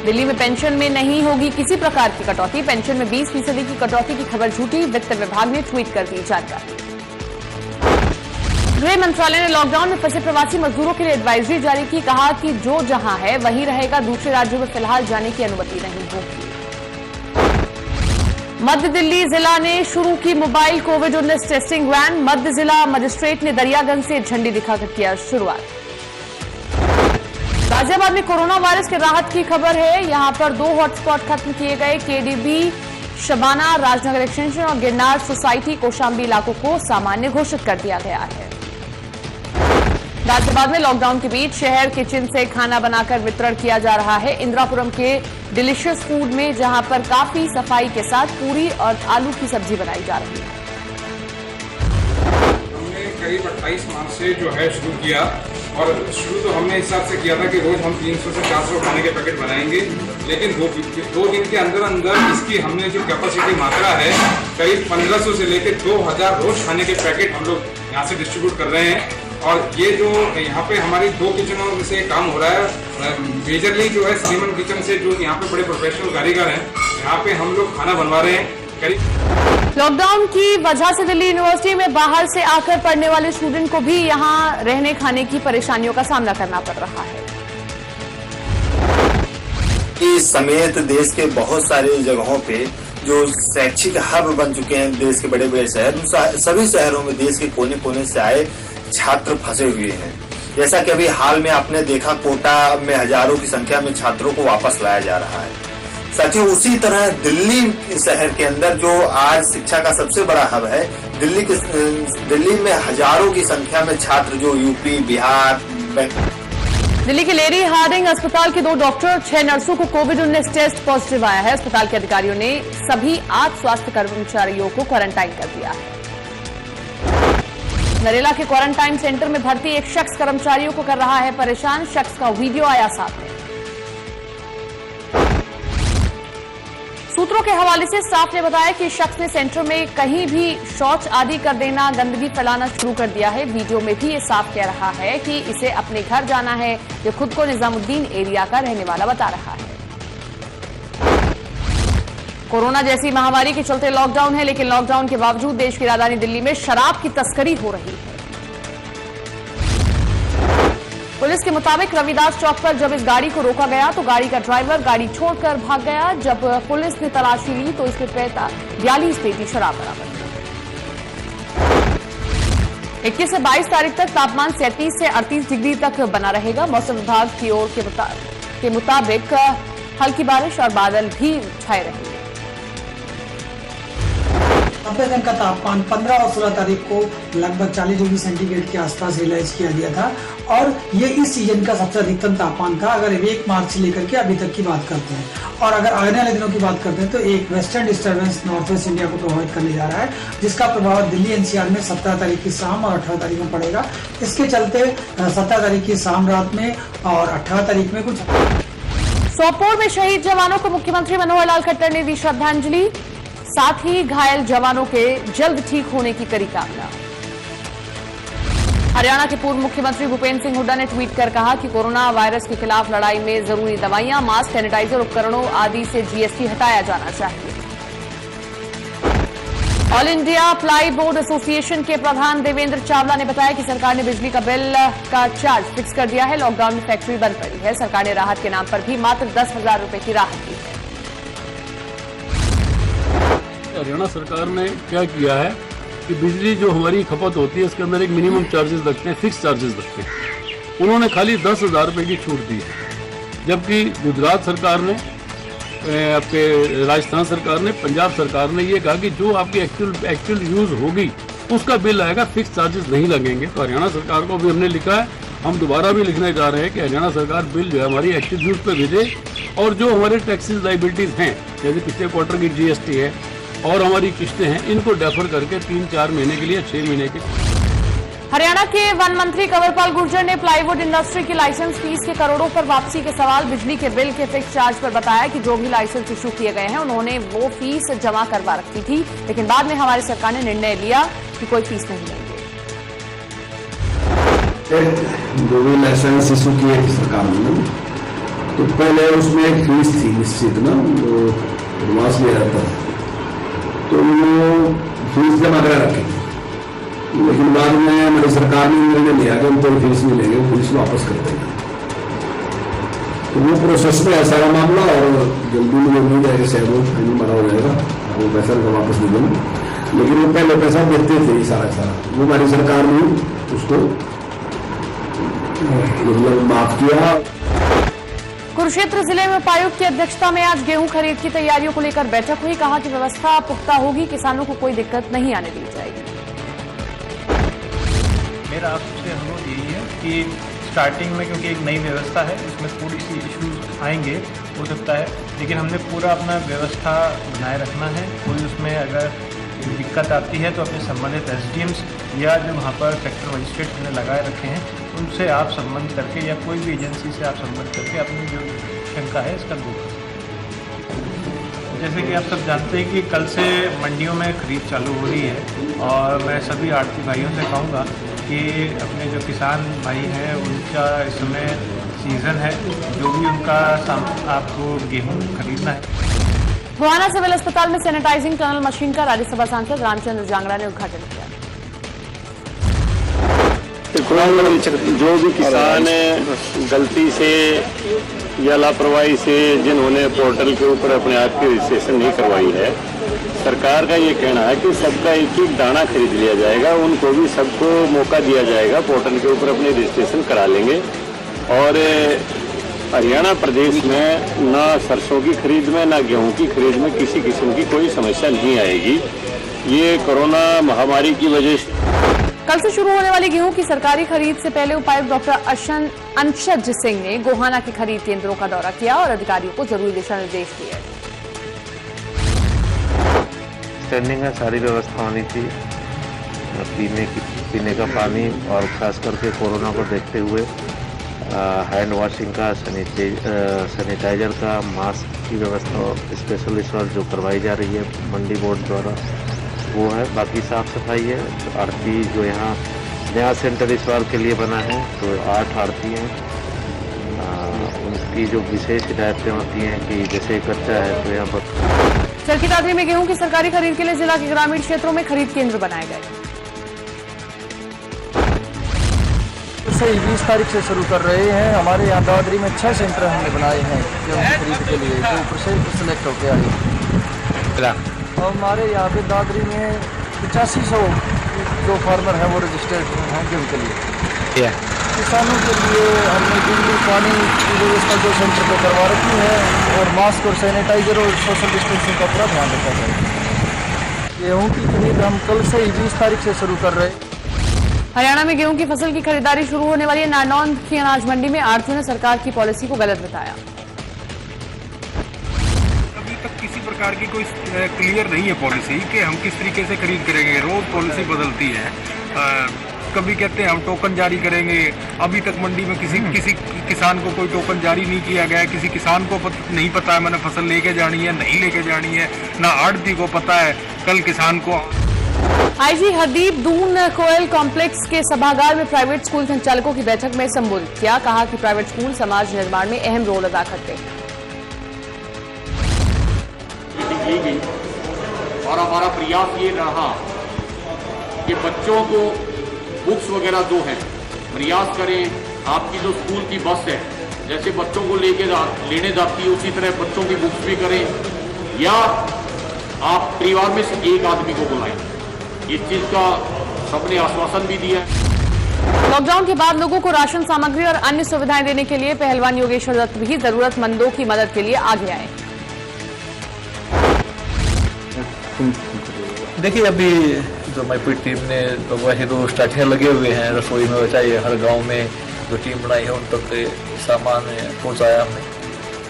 दिल्ली में पेंशन में नहीं होगी किसी प्रकार की कटौती, पेंशन में 20% की कटौती की खबर झूठी, वित्त विभाग ने ट्वीट कर दी जानकारी। गृह मंत्रालय ने लॉकडाउन में फंसे प्रवासी मजदूरों के लिए एडवाइजरी जारी की, कहा कि जो जहां है वहीं रहेगा, दूसरे राज्यों में फिलहाल जाने की अनुमति नहीं होगी। मध्य दिल्ली जिला ने शुरू की मोबाइल कोविड-19 टेस्टिंग वैन, मध्य जिला मजिस्ट्रेट ने दरियागंज से झंडी दिखाकर किया शुरुआत। गाजियाबाद में कोरोना वायरस के राहत की खबर है, यहां पर 2 हॉटस्पॉट खत्म किए गए, केडीबी शबाना राजनगर एक्सटेंशन और गिरनार सोसाइटी कौशाम्बी इलाकों को सामान्य घोषित कर दिया गया है। गाजियाबाद में लॉकडाउन के बीच शहर किचन से खाना बनाकर वितरण किया जा रहा है। इंदिरापुरम के डिलीशियस फूड में जहां पर काफी सफाई के साथ पूरी और आलू की सब्जी बनाई जा रही है। हमने करीब 28 मार्च से जो है शुरू किया, और शुरू तो हमने इस हिसाब से किया था कि रोज हम 300 से 400 खाने के पैकेट बनाएंगे, लेकिन दो दिन के अंदर अंदर इसकी हमने जो कैपेसिटी मात्रा है करीब 1500 से लेकर 2000 रोज खाने के पैकेट हम लोग यहाँ से डिस्ट्रीब्यूट कर रहे हैं। और ये जो यहाँ पे हमारी 2 किचनों से काम हो रहा है, मेजरली जो है श्रीमन किचन से जो यहाँ पे बड़े प्रोफेशनल कारीगर हैं, यहाँ पे हम लोग खाना बनवा रहे हैं। लॉकडाउन की वजह से दिल्ली यूनिवर्सिटी में बाहर से आकर पढ़ने वाले स्टूडेंट को भी यहाँ रहने खाने की परेशानियों का सामना करना पड़ रहा है। इस समेत देश के बहुत सारे जगहों पे जो शैक्षिक हब बन चुके हैं देश के बड़े बड़े शहर, सभी शहरों में देश के कोने कोने से आए छात्र फंसे हुए हैं। जैसा कि अभी हाल में आपने देखा, कोटा में हजारों की संख्या में छात्रों को वापस लाया जा रहा है। साथियों, उसी तरह दिल्ली शहर के अंदर जो आज शिक्षा का सबसे बड़ा हब है, दिल्ली में हजारों की संख्या में छात्र जो यूपी, बिहार, दिल्ली के लेडी हार्डिंग अस्पताल के 2 डॉक्टर, 6 नर्सों को कोविड-19 टेस्ट पॉजिटिव आया है। अस्पताल के अधिकारियों ने सभी 8 स्वास्थ्य कर्मचारियों को क्वारंटाइन कर दिया है। नरेला के क्वारंटाइन सेंटर में भर्ती एक शख्स कर्मचारियों को कर रहा है परेशान, शख्स का वीडियो आया सामने। सूत्रों के हवाले से स्टाफ ने बताया कि शख्स ने सेंटर में कहीं भी शौच आदि कर देना, गंदगी फैलाना शुरू कर दिया है। वीडियो में भी ये साफ कह रहा है कि इसे अपने घर जाना है। ये खुद को निजामुद्दीन एरिया का रहने वाला बता रहा है। कोरोना जैसी महामारी के चलते लॉकडाउन है, लेकिन लॉकडाउन के बावजूद देश की राजधानी दिल्ली में शराब की तस्करी हो रही है। पुलिस के मुताबिक रविदास चौक पर जब इस गाड़ी को रोका गया तो गाड़ी का ड्राइवर गाड़ी छोड़कर भाग गया। जब पुलिस ने तलाशी ली तो इसमें 42 पेटी शराब बरामद हुई। 21 से 22 तारीख तक तापमान 37 से 38 डिग्री तक बना रहेगा। मौसम विभाग की ओर के मुताबिक हल्की बारिश और बादल भी छाए रहेंगे। 90 दिन का तापमान 15 और 16 तारीख को लगभग 40 डिग्री सेंटीग्रेड के आसपास रियलाइज किया गया था, और ये इस सीजन का सबसे अधिकतम तापमान था अगर 1 मार्च से लेकर के अभी तक की बात करते हैं। और अगर आने वाले दिनों की बात करते हैं तो एक western disturbance north west India को प्रभावित करने जा रहा है, जिसका प्रभाव दिल्ली एनसीआर में 17 तारीख की शाम और 18 तारीख में पड़ेगा। इसके चलते 17 तारीख की शाम रात में और 18 तारीख में कुछ सोपोर में शहीद जवानों को मुख्यमंत्री मनोहर लाल खट्टर ने दी श्रद्धांजलि, साथ ही घायल जवानों के जल्द ठीक होने की करी कामना। हरियाणा के पूर्व मुख्यमंत्री भूपेंद्र सिंह हुड्डा ने ट्वीट कर कहा कि कोरोना वायरस के खिलाफ लड़ाई में जरूरी दवाइयां, मास्क, सैनिटाइजर, उपकरणों आदि से जीएसटी हटाया जाना चाहिए। All India ply board association के प्रधान देवेंद्र चावला ने बताया कि सरकार ने बिजली का बिल का चार्ज फिक्स कर दिया है। लॉकडाउन में फैक्ट्री बंद पड़ी है, सरकार ने राहत के नाम पर भी मात्र 10,000 रुपए की राहत दी है। हरियाणा सरकार ने क्या किया है कि बिजली जो हमारी खपत होती है उसके अंदर एक मिनिमम चार्जेस लगते हैं, फिक्स चार्जेस लगते हैं। उन्होंने खाली 10,000 रुपए की छूट दी है, जबकि गुजरात सरकार ने, आपके राजस्थान सरकार ने, पंजाब सरकार ने ये कहा कि जो आपकी एक्चुअल यूज होगी उसका बिल आएगा, फिक्स चार्जेस नहीं लगेंगे। तो हरियाणा सरकार को भी हमने लिखा है, हम दोबारा भी लिखने जा रहे हैं कि हरियाणा सरकार बिल जो है हमारी एक्चुअल यूज पे भेजे, और जो हमारे टैक्सेस लाइबिलिटीज हैं, जैसे पिछले क्वार्टर की जीएसटी है और हमारी किस्तें हैं, इनको डेफर करके 3-4 महीने के लिए 6 महीने के। हरियाणा के वन मंत्री कंवरपाल गुर्जर ने प्लाईवुड इंडस्ट्री की लाइसेंस फीस के करोड़ों पर वापसी के सवाल बिजली के बिल के फिक्स चार्ज पर बताया कि जो भी लाइसेंस इशू किए गए हैं उन्होंने वो फीस जमा करवा रखी थी, लेकिन बाद में हमारी सरकार ने निर्णय लिया कि कोई फीस नहीं लेंगे। जो भी लाइसेंस इशू किए सरकार ने, तो पहले उसमें एक फीस थी निश्चित ना, वो एडवांस में रहता है, तो वो फीस जमा करा रखी, लेकिन बाद में हमारी सरकार ने निर्णय लिया कि हम कोई फीस नहीं लेंगे, फीस वापस कर देंगे। तो वो प्रोसेस में है सारा मामला, और जल्दी मुझे उम्मीद है कि शायद वो फाइनल बड़ा हो जाएगा, वो पैसा वापस नहीं देंगे। लेकिन वो पहले पैसा देते थे सारा, वो हमारी सरकार ने उसको मतलब माफ किया। कुरुक्षेत्र जिले में उपायुक्त की अध्यक्षता में आज गेहूं खरीद की तैयारियों को लेकर बैठक हुई। कहा कि व्यवस्था पुख्ता होगी, किसानों को कोई दिक्कत नहीं आने दी जाएगी। मेरा आपसे अनुरोध यही है कि स्टार्टिंग में, क्योंकि एक नई व्यवस्था है, इसमें थोड़ी सी इश्यूज आएंगे, हो सकता है, लेकिन हमने पूरा अपना व्यवस्था बनाए रखना है। कोई उसमें अगर दिक्कत आती है तो अपने संबंधित एसडीएम्स या जो वहाँ पर सेक्टर मजिस्ट्रेट हमने लगाए रखे हैं उनसे आप संबंध करके, या कोई भी एजेंसी से आप संबंध करके अपनी जो शंका है इसका दूर कर सकते। जैसे कि आप सब जानते हैं कि कल से मंडियों में खरीद चालू हो रही है, और मैं सभी आढ़ती भाइयों से कहूँगा कि अपने जो किसान भाई हैं उनका इस समय सीज़न है, जो भी उनका आपको गेहूँ खरीदना है। गोहाना सिविल अस्पताल में सैनिटाइजिंग टनल मशीन का राज्यसभा सांसद रामचंद्र जांगड़ा ने उद्घाटन किया। जो भी किसान गलती से या लापरवाही से जिन्होंने पोर्टल के ऊपर अपने आप की रजिस्ट्रेशन नहीं करवाई है, सरकार का ये कहना है कि सबका एक एक दाना खरीद लिया जाएगा, उनको भी सबको मौका दिया जाएगा, पोर्टल के ऊपर अपने रजिस्ट्रेशन करा लेंगे। और हरियाणा प्रदेश में ना सरसों की खरीद में ना गेहूं की खरीद में किसी किस्म की कोई समस्या नहीं आएगी। ये कोरोना महामारी की वजह से कल से शुरू होने वाली गेहूं की सरकारी खरीद से पहले उपायुक्त डॉक्टर अंशज सिंह ने गोहाना के खरीद केंद्रों का दौरा किया और अधिकारियों को जरूरी दिशा निर्देश दिए। स्टैंडिंग में सारी व्यवस्था होनी चाहिए, पीने का पानी, और खास करके कोरोना को देखते हुए हैंड वॉशिंग का, सैनिटाइजर का, मास्क की व्यवस्था स्पेशल इस बार जो करवाई जा रही है मंडी बोर्ड द्वारा वो है। बाकी साफ सफाई है। तो आरती जो यहाँ नया सेंटर इस बार के लिए बना है, तो 8 आरती हैं। उनकी जो विशेष हिदायतें होती हैं कि जैसे कच्चा है तो यहाँ पर चरखी दादरी में गेहूं की सरकारी खरीद के लिए जिला के ग्रामीण क्षेत्रों में खरीद केंद्र बनाए गए। 20 तारीख से शुरू कर रहे हैं। हमारे यहाँ दादरी में 6 सेंटर हमने बनाए हैं गेहूं की खरीद के लिए, जो ऊपर सिलेक्ट होके आए। और हमारे यहाँ पे दादरी में 8500 जो फार्मर हैं वो रजिस्टर्ड हैं गेहूं के लिए। किसानों के लिए हमने बिजली पानी की व्यवस्था जो सेंटर पर करवा रखी है, और मास्क और सैनिटाइजर और सोशल डिस्टेंसिंग का पूरा ध्यान रखा जाए। गेहूँ की खरीद हम कल से ही 20 तारीख से शुरू कर रहे हैं। हरियाणा में गेहूं की फसल की खरीदारी शुरू होने वाली है। नारनौंद की अनाज मंडी में आढ़तियों ने सरकार की पॉलिसी को गलत बताया। अभी तक किसी प्रकार की कोई क्लियर नहीं है पॉलिसी कि हम किस तरीके से खरीद करेंगे। रोज पॉलिसी बदलती है। कभी कहते हैं हम टोकन जारी करेंगे। अभी तक मंडी में किसी किसान को कोई टोकन जारी नहीं किया गया। किसी किसान को नहीं पता है मैंने फसल लेके जानी है नहीं लेके जानी है, ना आढ़ती को पता है। कल किसान को आईजी हरदीप दून कोयल कॉम्प्लेक्स के सभागार में प्राइवेट स्कूल संचालकों की बैठक में संबोधित किया। कहा कि प्राइवेट स्कूल समाज निर्माण में अहम रोल अदा करते हैं। और हमारा प्रयास ये रहा कि बच्चों को बुक्स वगैरह जो है प्रयास करें। आपकी जो स्कूल की बस है जैसे बच्चों को लेने जाती है उसी तरह बच्चों की बुक्स भी करें, या आप परिवार में से एक आदमी को बुलाएं। इस चीज का सबने आश्वासन भी दिया है। लॉकडाउन के बाद लोगों को राशन सामग्री और अन्य सुविधाएं देने के लिए पहलवान योगेश्वर दत्त भी जरूरतमंदों की मदद के लिए आगे आए। देखिए अभी जो मैपुर टीम ने तो वैसे तो स्टार्टिंग लगे हुए हैं रसोई में, चाहिए हर गांव में जो टीम बनाई है उन तक सामान पहुंचाया हमने।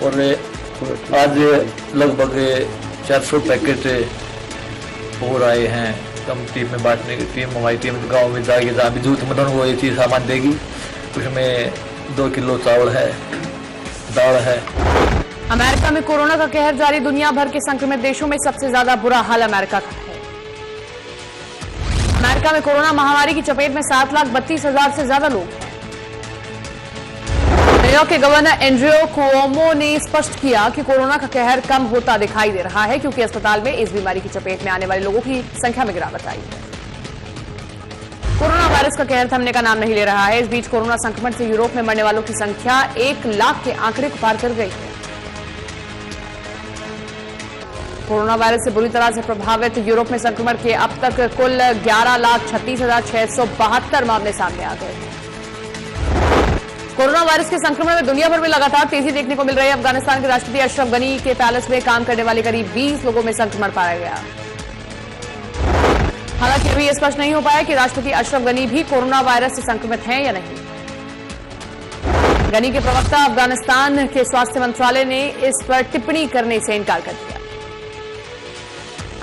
और आज लगभग 400 पैकेट हो रहे हैं। हम टीम में बांटने की टीम हमारी टीम गांव में जाएगी, जहाँ भी जरूरतमंद वो ये चीज़ सामान देगी। उसमें 2 किलो चावल है, दाल है। अमेरिका में कोरोना का कहर जारी। दुनिया भर के संक्रमित देशों में सबसे ज्यादा बुरा हाल अमेरिका का है। अमेरिका में कोरोना महामारी की चपेट में 7,32,000 से ज्यादा लोग हैं। न्यूयॉर्क के गवर्नर एंड्रियो कुओमो ने स्पष्ट किया कि कोरोना का कहर कम होता दिखाई दे रहा है क्योंकि अस्पताल में इस बीमारी की चपेट में आने वाले लोगों की संख्या में गिरावट आई है। कोरोना वायरस का कहर थमने का नाम नहीं ले रहा है। इस बीच कोरोना संक्रमण से यूरोप में मरने वालों की संख्या 1 लाख के आंकड़े को पार कर गई है। कोरोना वायरस से बुरी तरह से प्रभावित यूरोप में संक्रमण के अब तक कुल 11,36,672 मामले सामने आ गए। कोरोना वायरस के संक्रमण में दुनिया भर में लगातार तेजी देखने को मिल रही है। अफगानिस्तान के राष्ट्रपति अशरफ गनी के पैलेस में काम करने वाले करीब 20 लोगों में संक्रमण पाया गया। हालांकि अभी यह स्पष्ट नहीं हो पाया कि राष्ट्रपति अशरफ गनी भी कोरोना वायरस से संक्रमित हैं या नहीं। गनी के प्रवक्ता अफगानिस्तान के स्वास्थ्य मंत्रालय ने इस पर टिप्पणी करने से इनकार कर दिया।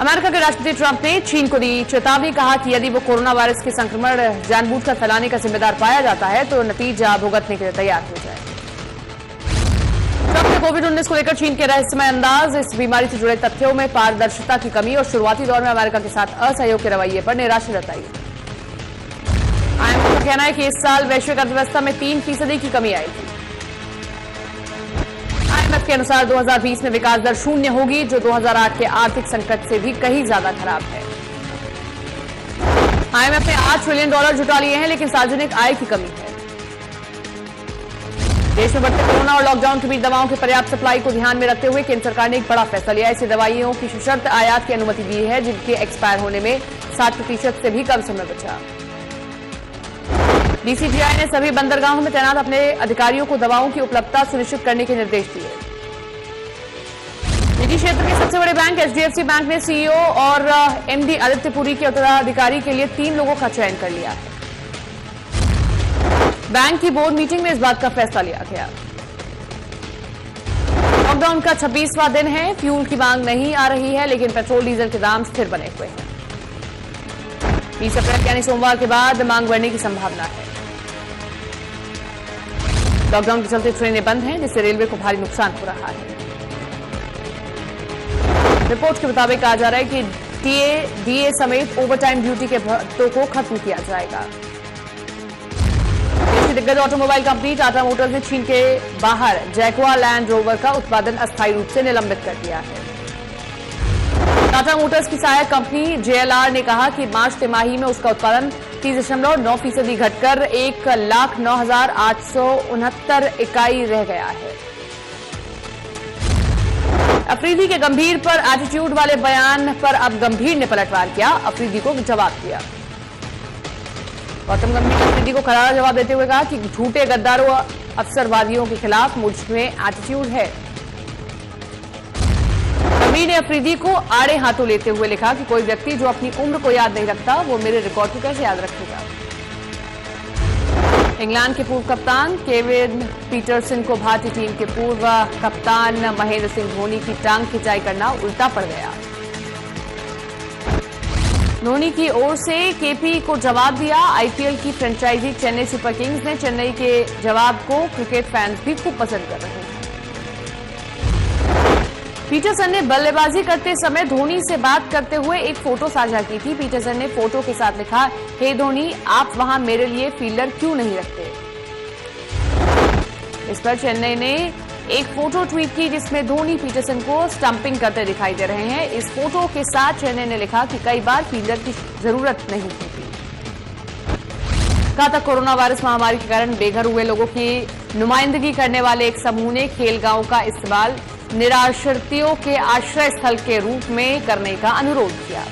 अमेरिका के राष्ट्रपति ट्रंप ने चीन को दी चेतावनी, कहा कि यदि वो कोरोना वायरस के संक्रमण जानबूझकर फैलाने का जिम्मेदार पाया जाता है तो नतीजा भुगतने के लिए तैयार हो जाए। ट्रंप ने कोविड-19 को लेकर चीन के रहस्यमय अंदाज, इस बीमारी से जुड़े तथ्यों में पारदर्शिता की कमी और शुरुआती दौर में अमेरिका के साथ असहयोग के रवैये पर निराशा जताई। आईएमएफ का कहना है कि इस साल वैश्विक अर्थव्यवस्था में 3% की कमी आई थी। आईएमएफ के अनुसार 2020 में विकास दर 0 होगी, जो 2008 के आर्थिक संकट से भी कहीं ज्यादा खराब है। आईएमएफ ने $8 ट्रिलियन जुटा लिए हैं, लेकिन सार्वजनिक आय की कमी है। देश में बढ़ते कोरोना और लॉकडाउन के बीच दवाओं की पर्याप्त सप्लाई को ध्यान में रखते हुए केंद्र सरकार ने एक बड़ा फैसला लिया। इससे दवाइयों की सशर्त आयात की अनुमति दी है, जिनके एक्सपायर होने में 60% से भी कम समय बचा। डीसीजीआई ने सभी बंदरगाहों में तैनात अपने अधिकारियों को दवाओं की उपलब्धता सुनिश्चित करने के निर्देश दिए। निजी क्षेत्र के सबसे बड़े बैंक एचडीएफसी बैंक ने सीईओ और एमडी आदित्य पुरी के उत्तराधिकारी के लिए 3 लोगों का चयन कर लिया है। बैंक की बोर्ड मीटिंग में इस बात का फैसला लिया गया। लॉकडाउन का 26वां दिन है, फ्यूल की मांग नहीं आ रही है, लेकिन पेट्रोल डीजल के दाम स्थिर बने हुए हैं। 20 अप्रैल यानी सोमवार के बाद मांग बढ़ने की संभावना है। लॉकडाउन के चलते ट्रेनें बंद हैं, जिससे रेलवे को भारी नुकसान हो रहा है। रिपोर्ट के मुताबिक कहा जा रहा है कि टीए, डीए समेत ओवरटाइम ड्यूटी के भत्तों को खत्म किया जाएगा। देश की दिग्गज ऑटोमोबाइल कंपनी टाटा मोटर्स ने चीन के बाहर जैगुआर लैंड रोवर का उत्पादन अस्थायी रूप से निलंबित कर दिया है। टाटा मोटर्स की सहायक कंपनी जेएलआर ने कहा कि मार्च तिमाही में उसका उत्पादन 30.9% घटकर 1,09,869 इकाई रह गया है। अफरीदी के गंभीर पर एटीट्यूड वाले बयान पर अब गंभीर ने पलटवार किया, अफरीदी को जवाब दिया। गौतम गंभीर ने अफरीदी को करारा जवाब देते हुए कहा कि झूठे गद्दारों अवसरवादियों के खिलाफ मुझ में एटीट्यूड है। गंभीर ने अफरीदी को आड़े हाथों लेते हुए लिखा कि कोई व्यक्ति जो अपनी उम्र को याद नहीं रखता, वो मेरे रिकॉर्ड को कैसे याद रखेगा। इंग्लैंड के पूर्व कप्तान केविन पीटरसन को भारतीय टीम के पूर्व कप्तान महेंद्र सिंह धोनी की टांग खिंचाई करना उल्टा पड़ गया। धोनी की ओर से केपी को जवाब दिया। आईपीएल की फ्रेंचाइजी चेन्नई सुपर किंग्स ने चेन्नई के जवाब को क्रिकेट फैंस भी खूब पसंद कर रहे हैं। पीटरसन ने बल्लेबाजी करते समय धोनी से बात करते हुए एक फोटो साझा की थी। पीटरसन ने फोटो के साथ लिखा, हे धोनी, आप वहां मेरे लिए फील्डर क्यों नहीं रखते। इस पर चेन्नई ने एक फोटो ट्वीट की जिसमें धोनी पीटरसन को स्टंपिंग करते दिखाई दे रहे हैं। इस फोटो के साथ चेन्नई ने लिखा कि कई बार फील्डर की जरूरत नहीं होती। कहा था कोरोना वायरस महामारी के कारण बेघर हुए लोगों की नुमाइंदगी करने वाले एक समूह ने खेलगांव का इस्तेमाल निराश्रितों के आश्रय स्थल के रूप में करने का अनुरोध किया।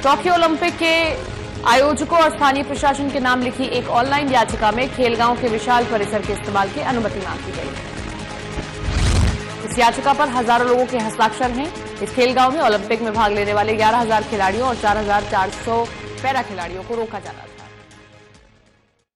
टोक्यो ओलंपिक के आयोजकों और स्थानीय प्रशासन के नाम लिखी एक ऑनलाइन याचिका में खेलगांव के विशाल परिसर के इस्तेमाल की अनुमति मांगी गई। इस याचिका पर हजारों लोगों के हस्ताक्षर हैं। इस खेलगांव में ओलंपिक में भाग लेने वाले 11,000 खिलाड़ियों और 4,400 पैरा खिलाड़ियों को रोका जा रहा था।